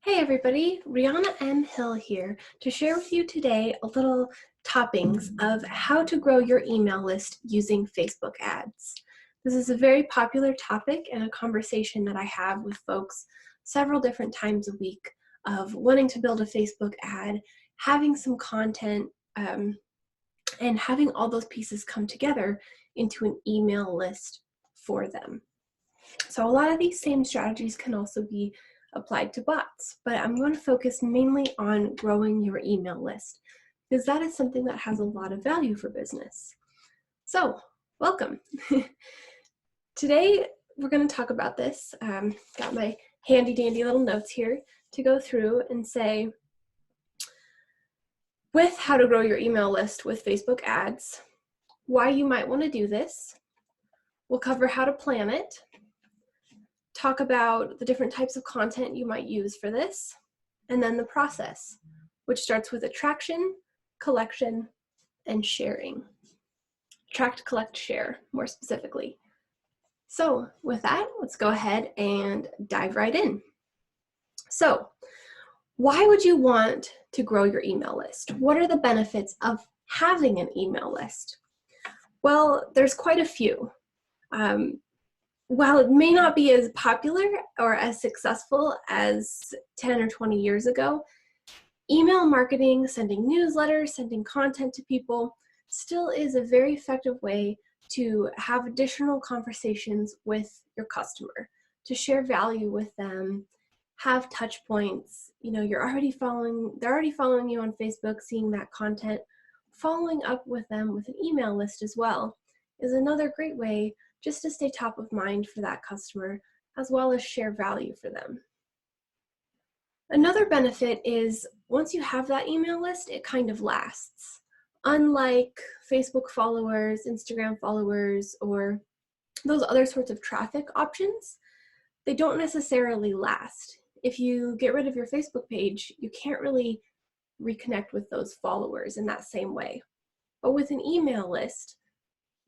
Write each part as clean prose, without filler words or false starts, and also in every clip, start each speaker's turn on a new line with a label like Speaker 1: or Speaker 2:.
Speaker 1: Hey everybody, Rihanna M. Hill here to share with you today a little toppings of how to grow your email list using Facebook ads. This is a very popular topic and a conversation that I have with folks several different times a week of wanting to build a Facebook ad, having some content, and having all those pieces come together into an email list for them. So a lot of these same strategies can also be applied to bots, but I'm going to focus mainly on growing your email list because that is something that has a lot of value for business. So welcome. Today we're going to talk about this. Got my handy dandy little notes here to go through and say with how to grow your email list with Facebook ads, why you might want to do this. We'll cover how to plan it, talk about the different types of content you might use for this, and then the process, which starts with attraction, collection, and sharing. Attract, collect, share, more specifically. So with that, let's go ahead and dive right in. So why would you want to grow your email list? What are the benefits of having an email list? Well, there's quite a few. While it may not be as popular or as successful as 10 or 20 years ago, email marketing, sending newsletters, sending content to people still is a very effective way to have additional conversations with your customer, to share value with them, have touch points. You know, they're already following you on Facebook, seeing that content. Following up with them with an email list as well is another great way just to stay top of mind for that customer, as well as share value for them. Another benefit is once you have that email list, it kind of lasts. Unlike Facebook followers, Instagram followers, or those other sorts of traffic options, they don't necessarily last. If you get rid of your Facebook page, you can't really reconnect with those followers in that same way. But with an email list,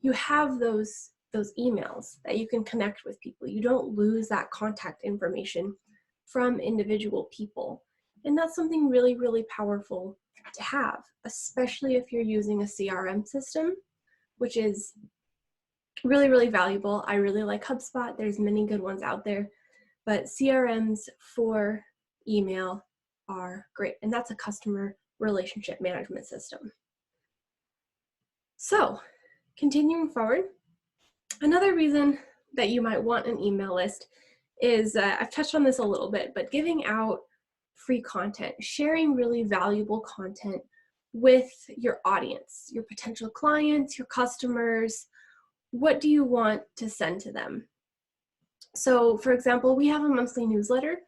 Speaker 1: you have those emails that you can connect with people. You don't lose that contact information from individual people. And that's something really, really powerful to have, especially if you're using a CRM system, which is really, really valuable. I really like HubSpot. There's many good ones out there, but CRMs for email are great. And that's a customer relationship management system. So continuing forward, another reason that you might want an email list is, I've touched on this a little bit, but giving out free content, sharing really valuable content with your audience, your potential clients, your customers. What do you want to send to them? So for example, we have a monthly newsletter,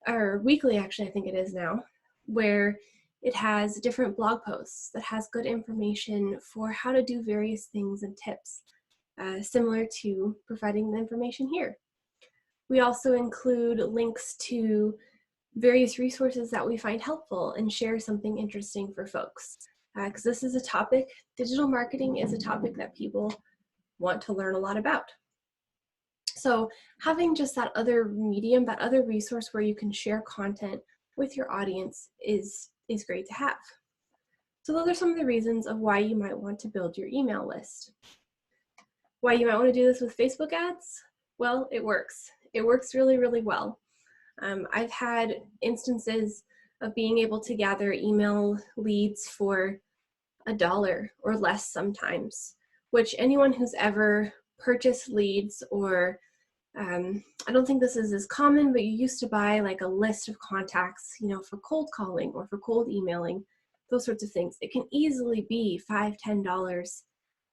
Speaker 1: or weekly actually, I think it is now, where it has different blog posts that has good information for how to do various things and tips. Similar to providing the information here. We also include links to various resources that we find helpful and share something interesting for folks. Because this is a topic, digital marketing is a topic that people want to learn a lot about. So having just that other medium, that other resource where you can share content with your audience is great to have. So those are some of the reasons of why you might want to build your email list. Why you might want to do this with Facebook ads? Well, it works. It works really, really well. I've had instances of being able to gather email leads for $1 or less sometimes, which anyone who's ever purchased leads, or I don't think this is as common, but you used to buy like a list of contacts, you know, for cold calling or for cold emailing, those sorts of things. It can easily be $5, $10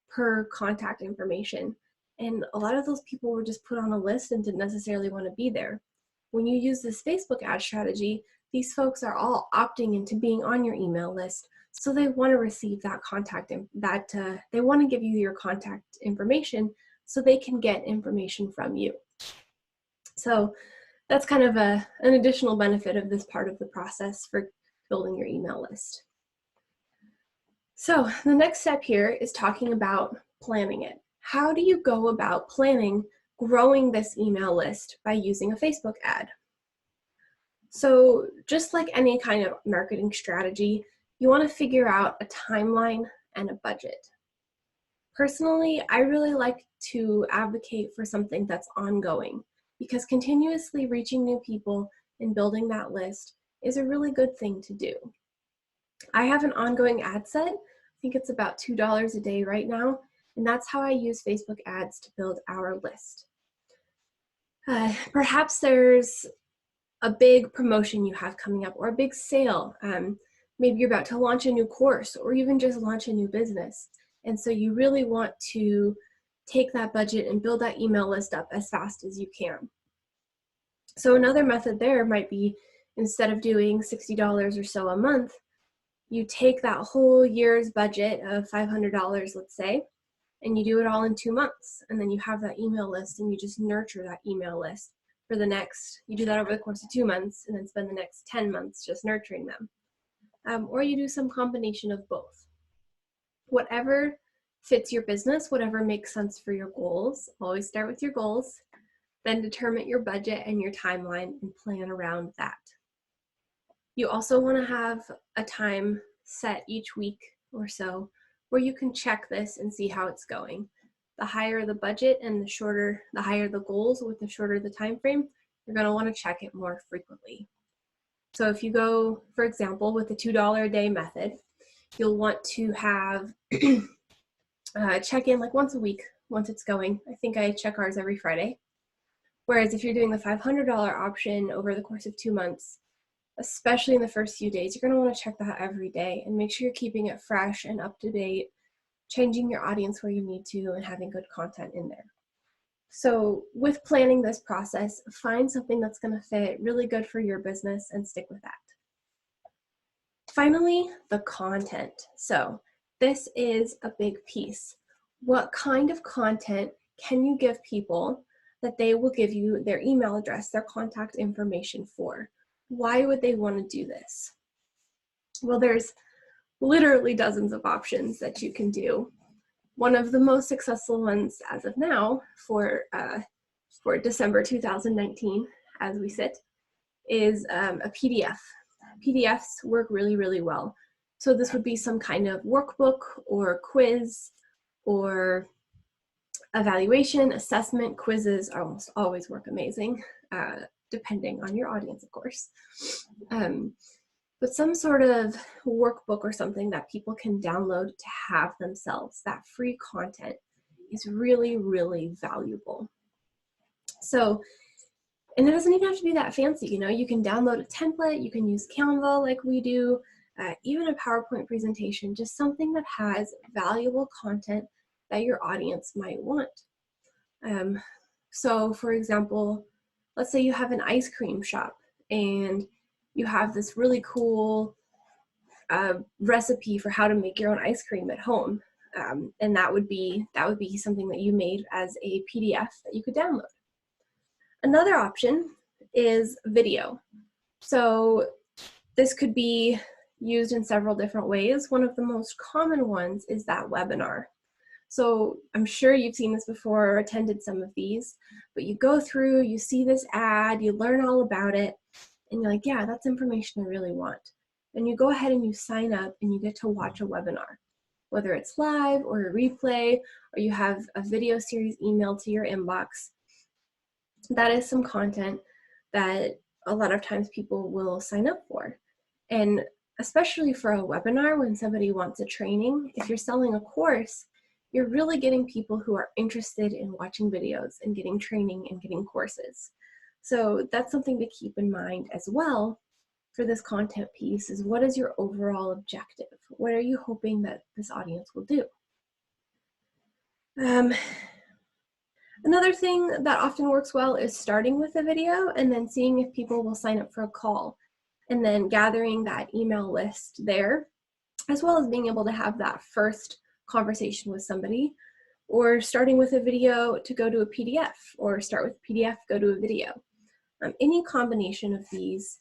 Speaker 1: per contact information. And a lot of those people were just put on a list and didn't necessarily want to be there. When you use this Facebook ad strategy, these folks are all opting into being on your email list. So they want to receive that contact, they want to give you your contact information so they can get information from you. So that's kind of an additional benefit of this part of the process for building your email list. So the next step here is talking about planning it. How do you go about planning growing this email list by using a Facebook ad? So just like any kind of marketing strategy, you want to figure out a timeline and a budget. Personally, I really like to advocate for something that's ongoing because continuously reaching new people and building that list is a really good thing to do. I have an ongoing ad set. I think it's about $2 a day right now, and that's how I use Facebook ads to build our list. Perhaps there's a big promotion you have coming up or a big sale. Maybe you're about to launch a new course or even just launch a new business. And so you really want to take that budget and build that email list up as fast as you can. So another method there might be, instead of doing $60 or so a month, you take that whole year's budget of $500, let's say, and you do it all in 2 months. And then you have that email list and you just nurture that email list for the next, you do that over the course of 2 months and then spend the next 10 months just nurturing them. Or you do some combination of both. Whatever fits your business, whatever makes sense for your goals, always start with your goals, then determine your budget and your timeline and plan around that. You also want to have a time set each week or so where you can check this and see how it's going. The higher the budget and the higher the goals with the shorter the time frame, you're going to want to check it more frequently. So if you go, for example, with the $2 a day method, you'll want to have check in like once a week, once it's going. I think I check ours every Friday. Whereas if you're doing the $500 option over the course of 2 months, especially in the first few days, you're going to want to check that every day and make sure you're keeping it fresh and up to date, changing your audience where you need to, and having good content in there. So with planning this process, find something that's going to fit really good for your business and stick with that. Finally, the content. So this is a big piece. What kind of content can you give people that they will give you their email address, their contact information for? Why would they want to do this? Well, there's literally dozens of options that you can do. One of the most successful ones as of now for December 2019, as we sit, is a PDF. PDFs work really, really well. So this would be some kind of workbook or quiz or evaluation, assessment. Quizzes almost always work amazing, depending on your audience, of course. But some sort of workbook or something that people can download to have themselves, that free content, is really, really valuable. So, and it doesn't even have to be that fancy, you know, you can download a template, you can use Canva like we do, even a PowerPoint presentation, just something that has valuable content that your audience might want. So for example, let's say you have an ice cream shop and you have this really cool recipe for how to make your own ice cream at home. And that would be something that you made as a PDF that you could download. Another option is video. So this could be used in several different ways. One of the most common ones is that webinar. So I'm sure you've seen this before or attended some of these, but you go through, you see this ad, you learn all about it, and you're like, yeah, that's information I really want. And you go ahead and you sign up and you get to watch a webinar, whether it's live or a replay, or you have a video series emailed to your inbox. That is some content that a lot of times people will sign up for. And especially for a webinar, when somebody wants a training, if you're selling a course, you're really getting people who are interested in watching videos and getting training and getting courses. So that's something to keep in mind as well for this content piece, is what is your overall objective? What are you hoping that this audience will do? Another thing that often works well is starting with a video and then seeing if people will sign up for a call, and then gathering that email list there, as well as being able to have that first conversation with somebody, or starting with a video to go to a PDF, or start with PDF, go to a video. Any combination of these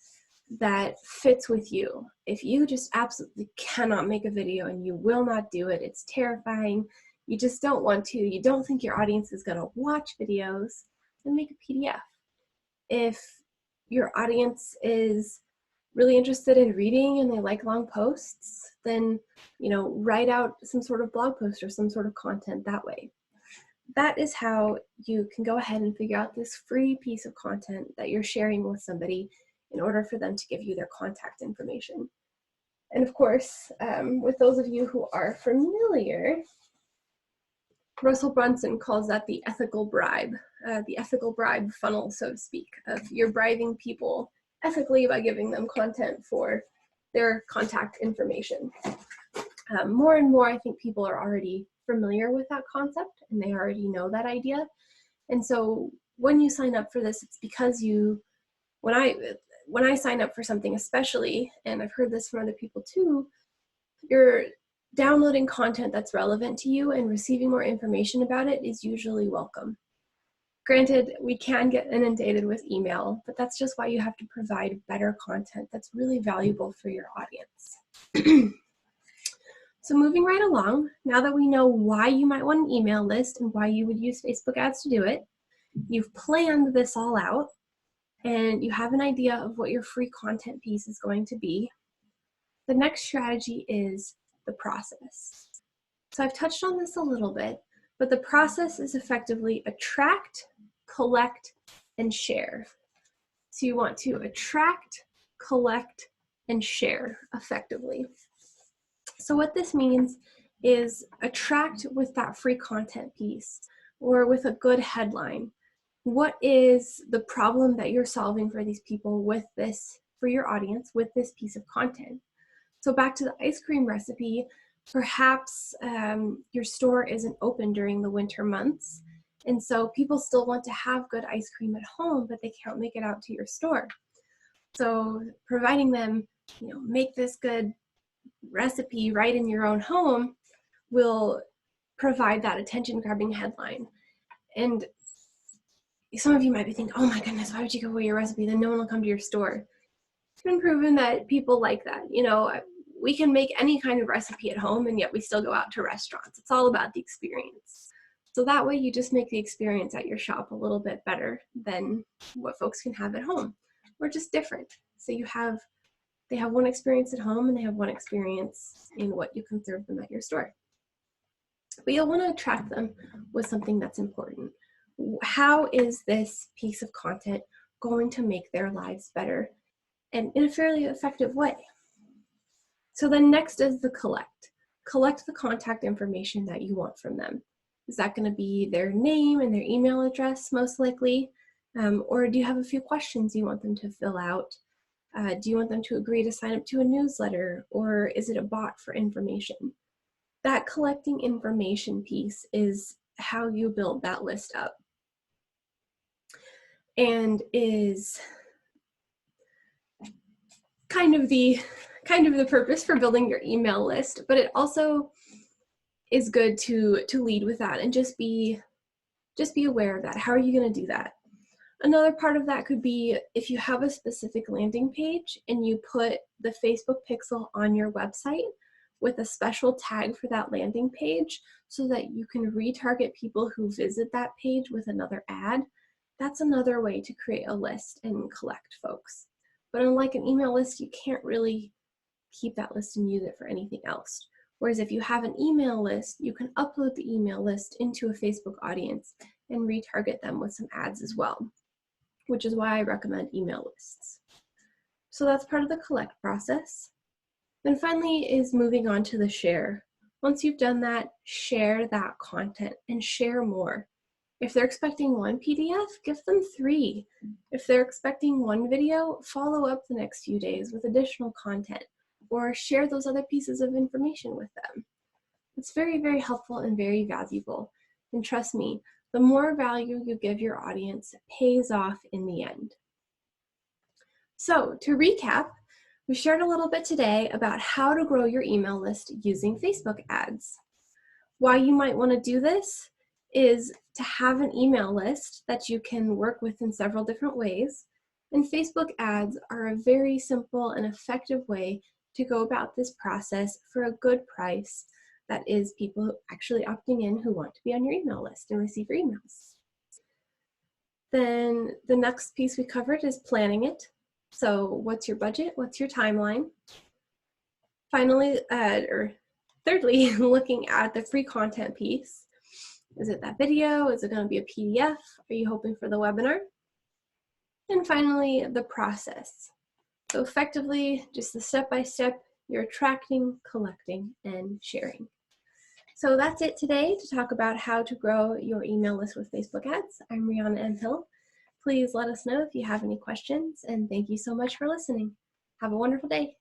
Speaker 1: that fits with you. If you just absolutely cannot make a video and you will not do it, it's terrifying, you just don't want to, you don't think your audience is going to watch videos, then make a PDF. If your audience is really interested in reading and they like long posts, then, write out some sort of blog post or some sort of content that way. That is how you can go ahead and figure out this free piece of content that you're sharing with somebody in order for them to give you their contact information. And of course, with those of you who are familiar, Russell Brunson calls that the ethical bribe funnel, so to speak, of you're bribing people ethically by giving them content for their contact information. More and more, I think people are already familiar with that concept and they already know that idea. And so when you sign up for this, it's because when I sign up for something especially, and I've heard this from other people too, you're downloading content that's relevant to you and receiving more information about it is usually welcome. Granted, we can get inundated with email, but that's just why you have to provide better content that's really valuable for your audience. So moving right along, now that we know why you might want an email list and why you would use Facebook ads to do it, you've planned this all out, and you have an idea of what your free content piece is going to be. The next strategy is the process. So I've touched on this a little bit, but the process is effectively attract, collect, and share. So you want to attract, collect, and share effectively. So what this means is attract with that free content piece or with a good headline. What is the problem that you're solving for these people with this, for your audience, with this piece of content? So back to the ice cream recipe, perhaps your store isn't open during the winter months, and so people still want to have good ice cream at home, but they can't make it out to your store. So providing them, make this good recipe right in your own home will provide that attention-grabbing headline. And some of you might be thinking, oh my goodness, why would you give away your recipe? Then no one will come to your store. It's been proven that people like that. We can make any kind of recipe at home and yet we still go out to restaurants. It's all about the experience. So that way you just make the experience at your shop a little bit better than what folks can have at home. We're just different. So they have one experience at home and they have one experience in what you can serve them at your store. But you'll want to attract them with something that's important. How is this piece of content going to make their lives better and in a fairly effective way? So then next is the collect. Collect the contact information that you want from them. Is that going to be their name and their email address most likely? Or do you have a few questions you want them to fill out? Do you want them to agree to sign up to a newsletter, or is it a bot for information? That collecting information piece is how you build that list up and is kind of the purpose for building your email list, but it also is good to lead with that and just be aware of that. How are you going to do that? Another part of that could be if you have a specific landing page and you put the Facebook pixel on your website with a special tag for that landing page so that you can retarget people who visit that page with another ad. That's another way to create a list and collect folks. But unlike an email list, you can't really keep that list and use it for anything else. Whereas if you have an email list, you can upload the email list into a Facebook audience and retarget them with some ads as well, which is why I recommend email lists. So that's part of the collect process. Then finally is moving on to the share. Once you've done that, share that content and share more. If they're expecting one PDF, give them 3. If they're expecting one video, follow up the next few days with additional content or share those other pieces of information with them. It's very, very helpful and very valuable. And trust me, the more value you give your audience pays off in the end. So to recap, we shared a little bit today about how to grow your email list using Facebook ads. Why you might want to do this is to have an email list that you can work with in several different ways. And Facebook ads are a very simple and effective way to go about this process for a good price. That is people actually opting in who want to be on your email list and receive your emails. Then the next piece we covered is planning it. So what's your budget? What's your timeline? Finally, or thirdly, looking at the free content piece. Is it that video? Is it going to be a PDF? Are you hoping for the webinar? And finally, the process. So effectively, just the step-by-step, you're attracting, collecting, and sharing. So that's it today to talk about how to grow your email list with Facebook ads. I'm Rihanna M. Hill. Please let us know if you have any questions, and thank you so much for listening. Have a wonderful day.